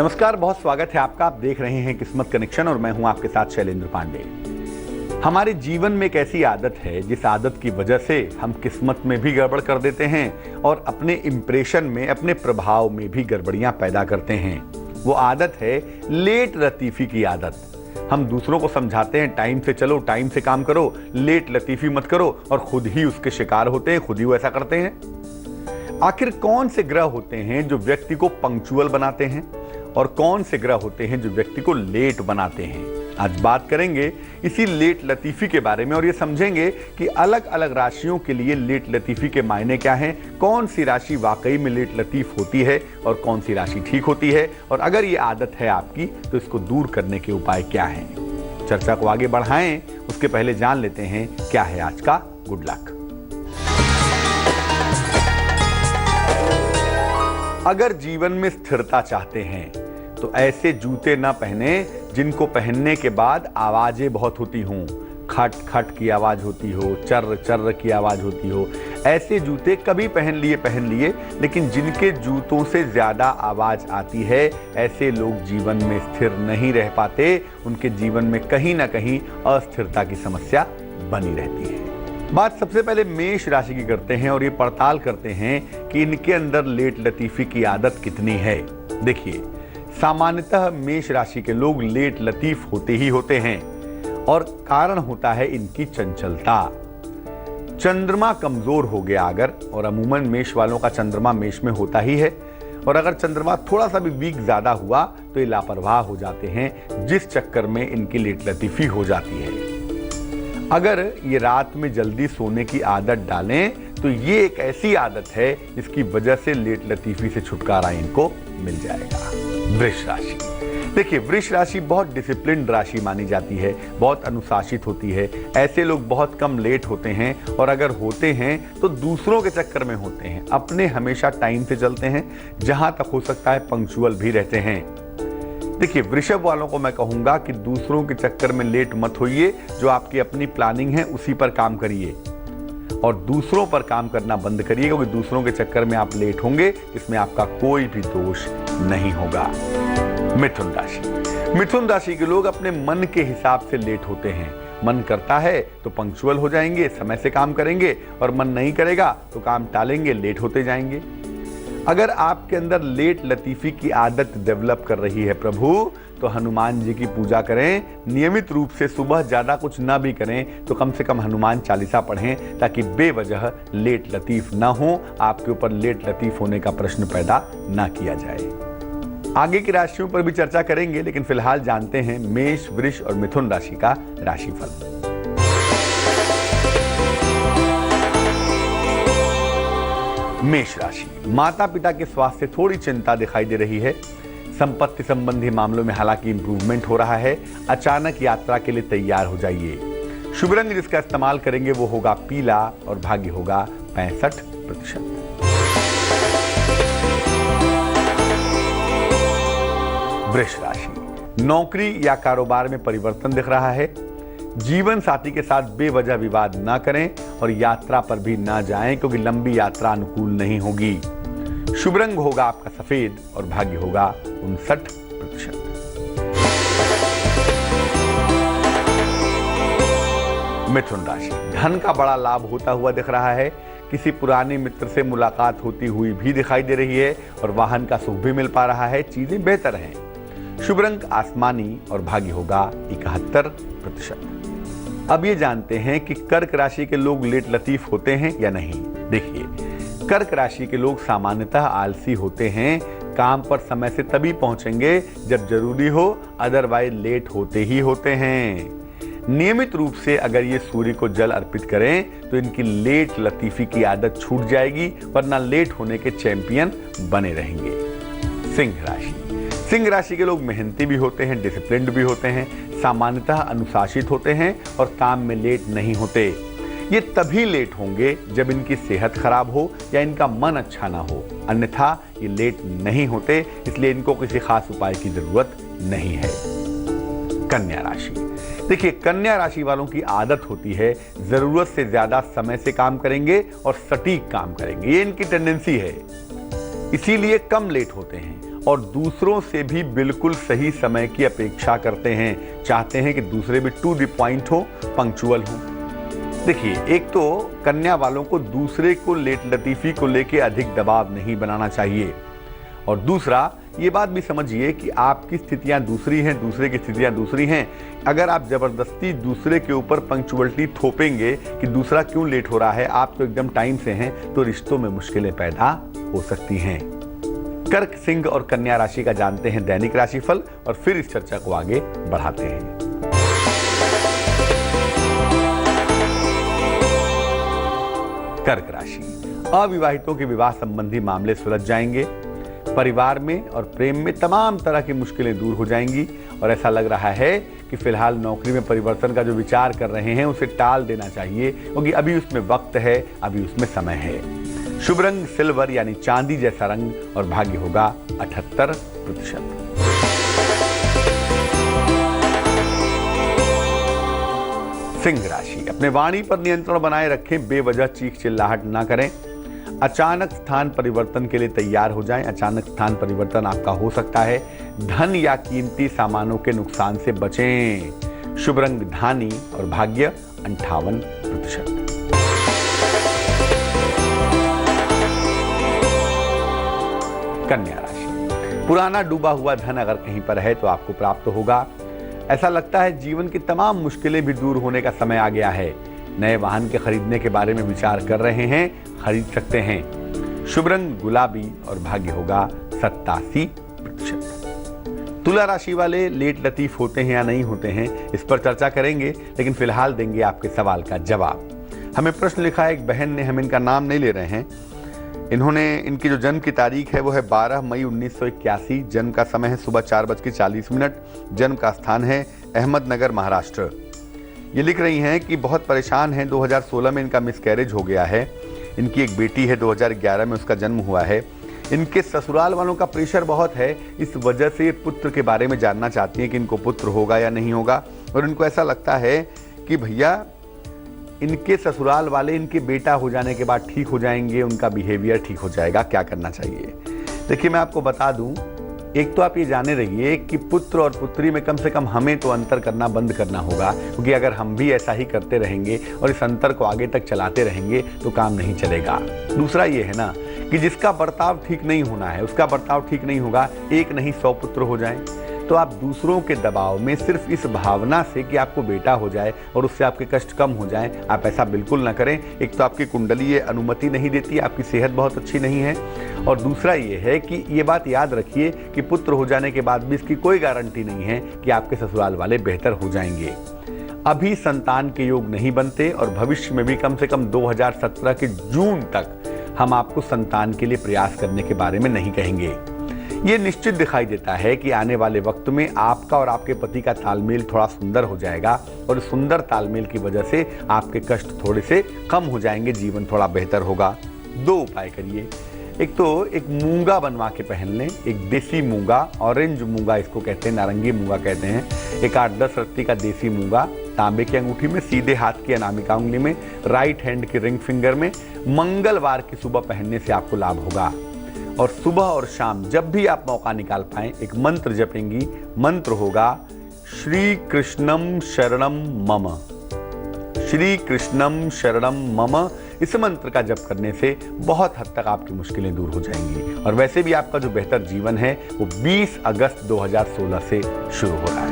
नमस्कार, बहुत स्वागत है आपका। आप देख रहे हैं किस्मत कनेक्शन और मैं हूं आपके साथ शैलेंद्र पांडे। हमारे जीवन में एक ऐसी आदत है जिस आदत की वजह से हम किस्मत में भी गड़बड़ कर देते हैं और अपने इंप्रेशन में, अपने प्रभाव में भी गड़बड़ियां पैदा करते हैं। वो आदत है लेट लतीफी की आदत। हम दूसरों को समझाते हैं टाइम से चलो, टाइम से काम करो, लेट लतीफी मत करो, और खुद ही उसके शिकार होते हैं, खुद ही वो ऐसा करते हैं। आखिर कौन से ग्रह होते हैं जो व्यक्ति को पंक्चुअल बनाते हैं और कौन से ग्रह होते हैं जो व्यक्ति को लेट बनाते हैं? आज बात करेंगे इसी लेट लतीफी के बारे में और ये समझेंगे कि अलग अलग राशियों के लिए लेट लतीफी के मायने क्या हैं, कौन सी राशि वाकई में लेट लतीफ होती है और कौन सी राशि ठीक होती है, और अगर ये आदत है आपकी तो इसको दूर करने के उपाय क्या हैं। चर्चा को आगे बढ़ाएं उसके पहले जान लेते हैं क्या है आज का गुड लक। अगर जीवन में स्थिरता चाहते हैं तो ऐसे जूते ना पहने जिनको पहनने के बाद आवाजें बहुत होती हों, खट खट की आवाज होती हो, चर्र चर्र की आवाज होती हो। ऐसे जूते कभी पहन लिए, लेकिन जिनके जूतों से ज्यादा आवाज आती है, ऐसे लोग जीवन में स्थिर नहीं रह पाते। उनके जीवन में कहीं ना कहीं अस्थिरता की समस्या बनी रहती है। बात सबसे पहले मेष राशि की करते हैं और ये पड़ताल करते हैं कि इनके अंदर लेट लतीफी की आदत कितनी है। देखिए, सामान्यतः मेष राशि के लोग लेट लतीफ होते ही होते हैं और कारण होता है इनकी चंचलता। चंद्रमा कमजोर हो गया अगर, और अमूमन मेष वालों का चंद्रमा मेष में होता ही है, और अगर चंद्रमा थोड़ा सा भी वीक ज्यादा हुआ तो ये लापरवाह हो जाते हैं, जिस चक्कर में इनकी लेट लतीफी हो जाती है। अगर ये रात में जल्दी सोने की आदत डालें तो ये एक ऐसी आदत है जिसकी वजह से लेट लतीफी से छुटकारा इनको मिल जाएगा। वृष राशि, देखिए वृष राशि बहुत डिसिप्लिन्ड राशि मानी जाती है, बहुत अनुशासित होती है। ऐसे लोग बहुत कम लेट होते हैं और अगर होते हैं तो दूसरों के चक्कर में होते हैं। अपने हमेशा टाइम से चलते हैं, जहां तक हो सकता है पंक्चुअल भी रहते हैं। देखिए, वृषभ वालों को मैं कहूंगा कि दूसरों के चक्कर में लेट मत होइए। जो आपकी अपनी प्लानिंग है उसी पर काम करिए और दूसरों पर काम करना बंद करिए, क्योंकि दूसरों के चक्कर में आप लेट होंगे, इसमें आपका कोई भी दोष नहीं होगा। मिथुन राशि, मिथुन राशि के लोग अपने मन के हिसाब से लेट होते हैं। मन करता है तो पंक्चुअल हो जाएंगे, समय से काम करेंगे, और मन नहीं करेगा तो काम टालेंगे, लेट होते जाएंगे। अगर आपके अंदर लेट लतीफी की आदत डेवलप कर रही है प्रभु, तो हनुमान जी की पूजा करें। नियमित रूप से सुबह ज्यादा कुछ ना भी करें तो कम से कम हनुमान चालीसा पढ़ें, ताकि बेवजह लेट लतीफ ना हो, आपके ऊपर लेट लतीफ होने का प्रश्न पैदा ना किया जाए। आगे की राशियों पर भी चर्चा करेंगे, लेकिन फिलहाल जानते हैं मेष, वृष और मिथुन राशि का राशिफल। मेष राशि, माता पिता के स्वास्थ्य से थोड़ी चिंता दिखाई दे रही है। संपत्ति संबंधी मामलों में हालांकि इंप्रूवमेंट हो रहा है। अचानक यात्रा के लिए तैयार हो जाइए। शुभ रंग जिसका इस्तेमाल करेंगे वो होगा पीला और भाग्य होगा 65%। वृष राशि, नौकरी या कारोबार में परिवर्तन दिख रहा है। जीवन साथी के साथ बेवजह विवाद ना करें और यात्रा पर भी ना जाएं, क्योंकि लंबी यात्रा अनुकूल नहीं होगी। शुभ रंग होगा आपका सफेद और भाग्य होगा 59%। मिथुन राशि, धन का बड़ा लाभ होता हुआ दिख रहा है। किसी पुराने मित्र से मुलाकात होती हुई भी दिखाई दे रही है और वाहन का सुख भी मिल पा रहा है। चीजें बेहतर हैं। शुभ रंग आसमानी और भाग्य होगा 71%। अब ये जानते हैं कि कर्क राशि के लोग लेट लतीफ होते हैं या नहीं। देखिए, कर्क राशि के लोग सामान्यतः आलसी होते हैं। काम पर समय से तभी पहुंचेंगे जब जरूरी हो, अदरवाइज लेट होते ही होते हैं। नियमित रूप से अगर ये सूर्य को जल अर्पित करें तो इनकी लेट लतीफी की आदत छूट जाएगी, वरना लेट होने के चैंपियन बने रहेंगे। सिंह राशि, सिंह राशि के लोग मेहनती भी होते हैं, डिसिप्लिन्ड भी होते हैं, सामान्यतः अनुशासित होते हैं और काम में लेट नहीं होते। ये तभी लेट होंगे जब इनकी सेहत खराब हो या इनका मन अच्छा ना हो, अन्यथा ये लेट नहीं होते। इसलिए इनको किसी खास उपाय की जरूरत नहीं है। कन्या राशि, देखिए कन्या राशि वालों की आदत होती है जरूरत से ज्यादा समय से काम करेंगे और सटीक काम करेंगे। ये इनकी टेंडेंसी है, इसीलिए कम लेट होते हैं और दूसरों से भी बिल्कुल सही समय की अपेक्षा करते हैं, चाहते हैं कि दूसरे भी टू द पॉइंट हो, पंक्चुअल हो। देखिए, एक तो कन्या वालों को दूसरे को लेट लतीफ़ी को लेके अधिक दबाव नहीं बनाना चाहिए, और दूसरा ये बात भी समझिए कि आपकी स्थितियां दूसरी हैं, दूसरे की स्थितियां दूसरी हैं। अगर आप जबरदस्ती दूसरे के ऊपर पंक्चुअलिटी थोपेंगे कि दूसरा क्यों लेट हो रहा है, आप तो एकदम टाइम से हैं, तो रिश्तों में मुश्किलें पैदा हो सकती हैं। कर्क, सिंह और कन्या राशि का जानते हैं दैनिक राशिफल और फिर इस चर्चा को आगे बढ़ाते हैं। कर्क राशि, अविवाहितों के विवाह संबंधी मामले सुलझ जाएंगे। परिवार में और प्रेम में तमाम तरह की मुश्किलें दूर हो जाएंगी और ऐसा लग रहा है कि फिलहाल नौकरी में परिवर्तन का जो विचार कर रहे हैं उसे टाल देना चाहिए, क्योंकि अभी उसमें वक्त है, अभी उसमें समय है। शुभ रंग सिल्वर यानी चांदी जैसा रंग और भाग्य होगा 78%। सिंह राशि, अपने वाणी पर नियंत्रण बनाए रखें, बेवजह चीख चिल्लाहट ना करें। अचानक स्थान परिवर्तन के लिए तैयार हो जाएं। अचानक स्थान परिवर्तन आपका हो सकता है। धन या कीमती सामानों के नुकसान से बचें। शुभ रंग धानी और भाग्य 58%। कन्या राशि, पुराना डूबा हुआ धन अगर कहीं पर है तो आपको प्राप्त होगा। ऐसा लगता है जीवन की तमाम मुश्किलें भी दूर होने का समय आ गया है। नए वाहन के खरीदने के बारे में विचार कर रहे हैं, खरीद सकते हैं। शुभ रंग गुलाबी और भाग्य होगा 87%। तुला राशि वाले लेट लतीफ होते हैं या नहीं होते हैं, इस पर चर्चा करेंगे, लेकिन फिलहाल देंगे आपके सवाल का जवाब। हमें प्रश्न लिखा है एक बहन ने, हम इनका नाम नहीं ले रहे हैं। इनकी जो जन्म की तारीख है वो है 12 मई 1981। जन्म का समय है सुबह 4:40। जन्म का स्थान है अहमदनगर, महाराष्ट्र। ये लिख रही हैं कि बहुत परेशान हैं। 2016 में इनका मिसकैरेज हो गया है। इनकी एक बेटी है, 2011 में उसका जन्म हुआ है। इनके ससुराल वालों का प्रेशर बहुत है, इस वजह से पुत्र के बारे में जानना चाहती हैं कि इनको पुत्र होगा या नहीं होगा। और इनको ऐसा लगता है कि भैया इनके ससुराल वाले इनके बेटा हो जाने के बाद ठीक हो जाएंगे, उनका बिहेवियर ठीक हो जाएगा। क्या करना चाहिए? देखिए, मैं आपको बता दूं, एक तो आप ये जाने रहिए कि पुत्र और पुत्री में कम से कम हमें तो अंतर करना बंद करना होगा, क्योंकि अगर हम भी ऐसा ही करते रहेंगे और इस अंतर को आगे तक चलाते रहेंगे तो काम नहीं चलेगा। दूसरा ये है ना कि जिसका बर्ताव ठीक नहीं होना है उसका बर्ताव ठीक नहीं होगा। एक नहीं 100 पुत्र हो जाएं, तो आप दूसरों के दबाव में सिर्फ इस भावना से कि आपको बेटा हो जाए और उससे आपके कष्ट कम हो जाएं, आप ऐसा बिल्कुल ना करें। एक तो आपकी कुंडली ये अनुमति नहीं देती, आपकी सेहत बहुत अच्छी नहीं है, और दूसरा ये है कि ये बात याद रखिए कि पुत्र हो जाने के बाद भी इसकी कोई गारंटी नहीं है कि आपके ससुराल वाले बेहतर हो जाएंगे। अभी संतान के योग नहीं बनते और भविष्य में भी कम से कम 2017 के जून तक हम आपको संतान के लिए प्रयास करने के बारे में नहीं कहेंगे। ये निश्चित दिखाई देता है कि आने वाले वक्त में आपका और आपके पति का तालमेल थोड़ा सुंदर हो जाएगा और इस सुंदर तालमेल की वजह से आपके कष्ट थोड़े से कम हो जाएंगे, जीवन थोड़ा बेहतर होगा। 2 उपाय करिए। एक तो एक मूंगा बनवा के पहन लें, एक देसी मूंगा, ऑरेंज मूंगा इसको कहते हैं, नारंगी मूंगा कहते हैं। एक 8-10 रत्ती का देसी मूंगा तांबे की अंगूठी में, सीधे हाथ की अनामिका उंगली में, राइट हैंड के रिंग फिंगर में, मंगलवार की सुबह पहनने से आपको लाभ होगा। और सुबह और शाम जब भी आप मौका निकाल पाएं एक मंत्र जपेंगी। मंत्र होगा श्री कृष्णम शरणम मम, श्री कृष्णम शरणम मम। इस मंत्र का जप करने से बहुत हद तक आपकी मुश्किलें दूर हो जाएंगी। और वैसे भी आपका जो बेहतर जीवन है वो 20 अगस्त 2016 से शुरू हो रहा है।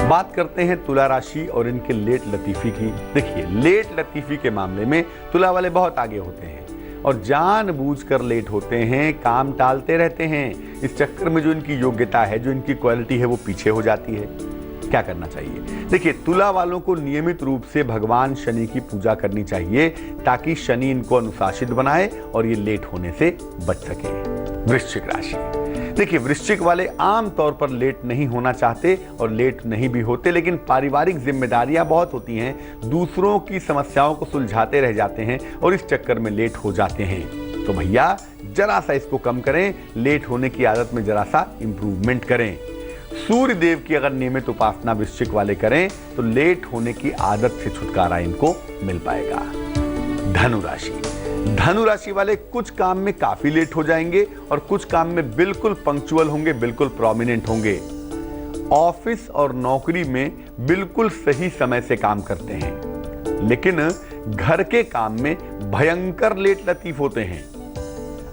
बात करते हैं तुला राशि और इनके लेट लतीफी की। देखिए, लेट लतीफी के मामले में तुला वाले बहुत आगे होते हैं और जानबूझकर लेट होते हैं, काम टालते रहते हैं। इस चक्कर में जो इनकी योग्यता है, जो इनकी क्वालिटी है, वो पीछे हो जाती है। क्या करना चाहिए? देखिए, तुला वालों को नियमित रूप से भगवान शनि की पूजा करनी चाहिए ताकि शनि इनको अनुशासित बनाए और ये लेट होने से बच सके। वृश्चिक राशि, देखिए, वृश्चिक वाले आम तौर पर लेट नहीं होना चाहते और लेट नहीं भी होते, लेकिन पारिवारिक जिम्मेदारियां बहुत होती हैं, दूसरों की समस्याओं को सुलझाते रह जाते हैं और इस चक्कर में लेट हो जाते हैं। तो भैया जरा सा इसको कम करें, लेट होने की आदत में जरा सा इंप्रूवमेंट करें। सूर्य देव की अगर नियमित उपासना वृश्चिक वाले करें तो लेट होने की आदत से छुटकारा इनको मिल पाएगा। धनु राशि। धनु राशि वाले कुछ काम में काफी लेट हो जाएंगे और कुछ काम में बिल्कुल पंक्चुअल होंगे, बिल्कुल प्रोमिनेंट होंगे। ऑफिस और नौकरी में बिल्कुल सही समय से काम करते हैं, लेकिन घर के काम में भयंकर लेट लतीफ होते हैं।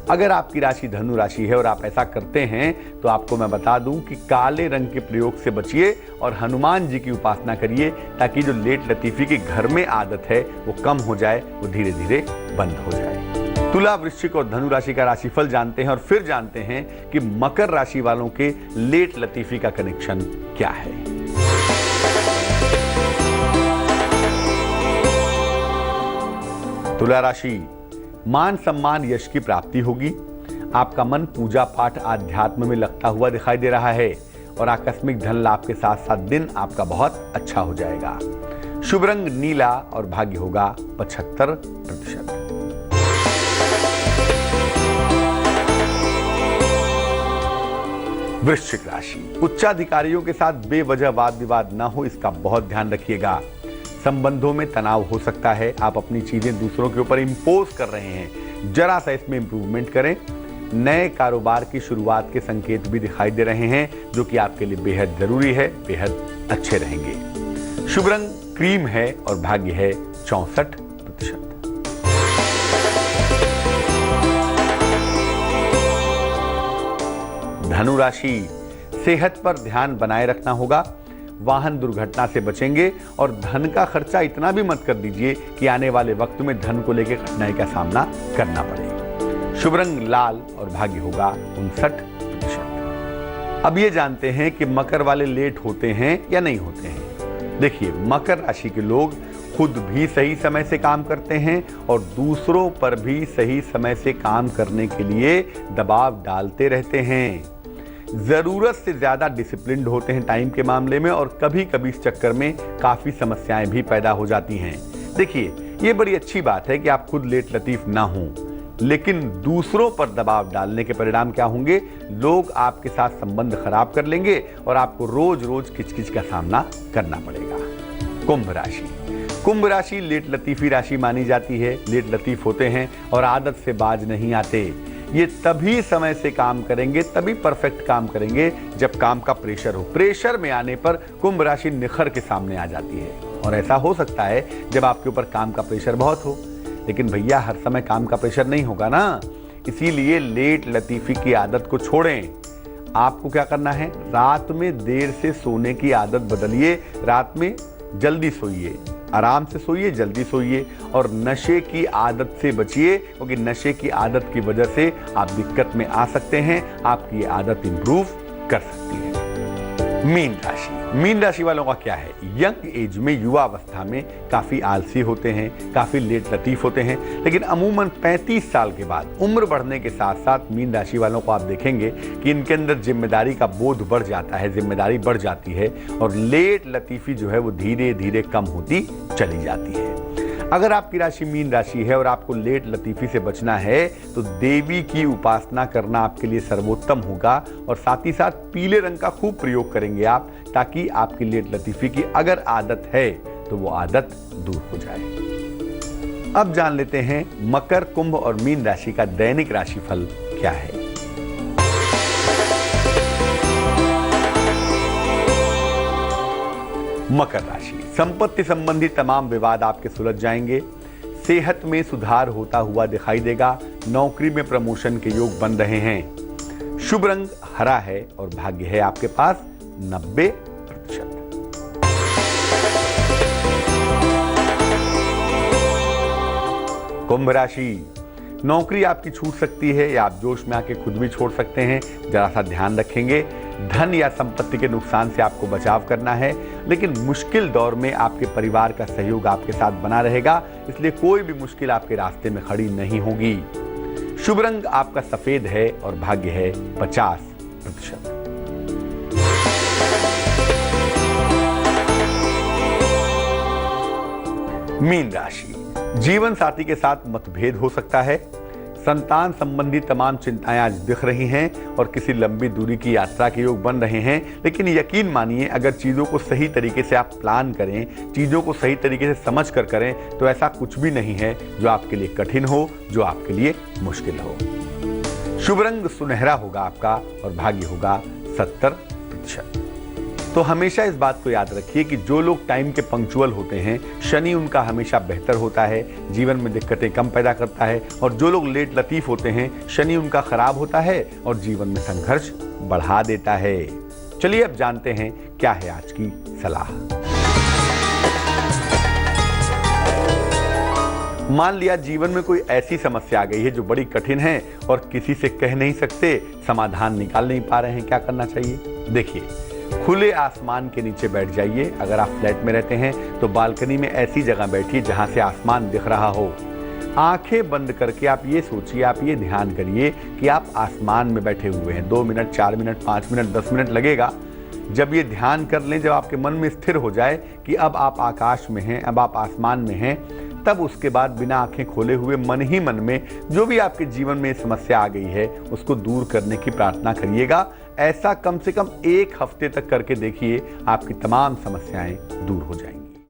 अगर आपकी राशि धनु राशि है और आप ऐसा करते हैं तो आपको मैं बता दूं कि काले रंग के प्रयोग से बचिए और हनुमान जी की उपासना करिए, ताकि जो लेट लतीफी की घर में आदत है वो कम हो जाए, वो धीरे धीरे बंद हो जाए। तुला, वृश्चिक और धनु राशि का राशिफल जानते हैं और फिर जानते हैं कि मकर राशि वालों के लेट लतीफी का कनेक्शन क्या है। तुला राशि, मान सम्मान यश की प्राप्ति होगी। आपका मन पूजा पाठ आध्यात्म में लगता हुआ दिखाई दे रहा है और आकस्मिक धन लाभ के साथ साथ दिन आपका बहुत अच्छा हो जाएगा। शुभ रंग नीला और भाग्य होगा 75%। वृश्चिक राशि, उच्चाधिकारियों के साथ बेवजह वाद विवाद न हो, इसका बहुत ध्यान रखिएगा। संबंधों में तनाव हो सकता है, आप अपनी चीजें दूसरों के ऊपर इंपोज कर रहे हैं, जरा सा इसमें इंप्रूवमेंट करें। नए कारोबार की शुरुआत के संकेत भी दिखाई दे रहे हैं, जो कि आपके लिए बेहद जरूरी है, बेहद अच्छे रहेंगे। शुभ रंग क्रीम है और भाग्य है 64%। धनु राशि, सेहत पर ध्यान बनाए रखना होगा। वाहन दुर्घटना से बचेंगे और धन का खर्चा इतना भी मत कर दीजिए कि आने वाले वक्त में धन को लेकर कठिनाई का सामना करना पड़े। शुभ रंग लाल और भाग्य होगा 59%। अब ये जानते हैं कि मकर वाले लेट होते हैं या नहीं होते हैं। देखिए, मकर राशि के लोग खुद भी सही समय से काम करते हैं और दूसरों पर भी सही समय से काम करने के लिए दबाव डालते रहते हैं। जरूरत से ज्यादा डिसिप्लिन्ड होते हैं टाइम के मामले में और कभी कभी इस चक्कर में काफी समस्याएं भी पैदा हो जाती हैं। देखिए, ये बड़ी अच्छी बात है कि आप खुद लेट लतीफ ना हों, लेकिन दूसरों पर दबाव डालने के परिणाम क्या होंगे? लोग आपके साथ संबंध खराब कर लेंगे और आपको रोज रोज किचकिच का सामना करना पड़ेगा। कुंभ राशि, कुंभ राशि लेट लतीफी राशि मानी जाती है। लेट लतीफ होते हैं और आदत से बाज नहीं आते। ये तभी समय से काम करेंगे, तभी परफेक्ट काम करेंगे जब काम का प्रेशर हो। प्रेशर में आने पर कुंभ राशि निखर के सामने आ जाती है और ऐसा हो सकता है जब आपके ऊपर काम का प्रेशर बहुत हो। लेकिन भैया, हर समय काम का प्रेशर नहीं होगा ना, इसीलिए लेट लतीफी की आदत को छोड़ें। आपको क्या करना है? रात में देर से सोने की आदत बदलिए। रात में जल्दी सोइए, आराम से सोइए, जल्दी सोइए और नशे की आदत से बचिए, क्योंकि नशे की आदत की वजह से आप दिक्कत में आ सकते हैं। आपकी आदत इंप्रूव कर सकती है। मीन राशि, मीन राशि वालों का क्या है? यंग एज में, युवा अवस्था में काफी आलसी होते हैं, काफी लेट लतीफ होते हैं, लेकिन अमूमन 35 साल के बाद उम्र बढ़ने के साथ साथ मीन राशि वालों को आप देखेंगे कि इनके अंदर जिम्मेदारी का बोझ बढ़ जाता है, जिम्मेदारी बढ़ जाती है और लेट लतीफी जो है वो धीरे धीरे कम होती चली जाती है। अगर आपकी राशि मीन राशि है और आपको लेट लतीफी से बचना है तो देवी की उपासना करना आपके लिए सर्वोत्तम होगा और साथ ही साथ पीले रंग का खूब प्रयोग करेंगे आप, ताकि आपकी लेट लतीफी की अगर आदत है तो वो आदत दूर हो जाए। अब जान लेते हैं मकर, कुंभ और मीन राशि का दैनिक राशिफल क्या है। मकर राशि, संपत्ति संबंधी तमाम विवाद आपके सुलझ जाएंगे। सेहत में सुधार होता हुआ दिखाई देगा। नौकरी में प्रमोशन के योग बन रहे हैं। शुभ रंग हरा है और भाग्य है आपके पास 90%। कुंभ राशि, नौकरी आपकी छूट सकती है या आप जोश में आके खुद भी छोड़ सकते हैं, जरा सा ध्यान रखेंगे। धन या संपत्ति के नुकसान से आपको बचाव करना है, लेकिन मुश्किल दौर में आपके परिवार का सहयोग आपके साथ बना रहेगा, इसलिए कोई भी मुश्किल आपके रास्ते में खड़ी नहीं होगी। शुभ रंग आपका सफेद है और भाग्य है 50%। मीन राशि, जीवन साथी के साथ मतभेद हो सकता है। संतान संबंधी तमाम चिंताएं आज दिख रही हैं और किसी लंबी दूरी की यात्रा के योग बन रहे हैं। लेकिन यकीन मानिए, अगर चीज़ों को सही तरीके से आप प्लान करें, चीज़ों को सही तरीके से समझ कर करें, तो ऐसा कुछ भी नहीं है जो आपके लिए कठिन हो, जो आपके लिए मुश्किल हो। शुभ रंग सुनहरा होगा आपका और भाग्य होगा 70%। तो हमेशा इस बात को याद रखिए कि जो लोग टाइम के पंक्चुअल होते हैं, शनि उनका हमेशा बेहतर होता है, जीवन में दिक्कतें कम पैदा करता है। और जो लोग लेट लतीफ होते हैं, शनि उनका खराब होता है और जीवन में संघर्ष बढ़ा देता है। चलिए अब जानते हैं क्या है आज की सलाह। मान लिया जीवन में कोई ऐसी समस्या आ गई है जो बड़ी कठिन है और किसी से कह नहीं सकते, समाधान निकाल नहीं पा रहे हैं, क्या करना चाहिए? देखिए, खुले आसमान के नीचे बैठ जाइए। अगर आप फ्लैट में रहते हैं तो बालकनी में ऐसी जगह बैठिए जहां से आसमान दिख रहा हो। आंखें बंद करके आप ये सोचिए, आप ये ध्यान करिए कि आप आसमान में बैठे हुए हैं। 2 मिनट, 4 मिनट, 5 मिनट, 10 मिनट लगेगा। जब ये ध्यान कर लें, जब आपके मन में स्थिर हो जाए कि अब आप आकाश में हैं, अब आप आसमान में हैं, तब उसके बाद बिना आंखें खोले हुए मन ही मन में जो भी आपके जीवन में समस्या आ गई है उसको दूर करने की प्रार्थना करिएगा। ऐसा कम से कम 1 हफ्ते तक करके देखिए, आपकी तमाम समस्याएं दूर हो जाएंगी।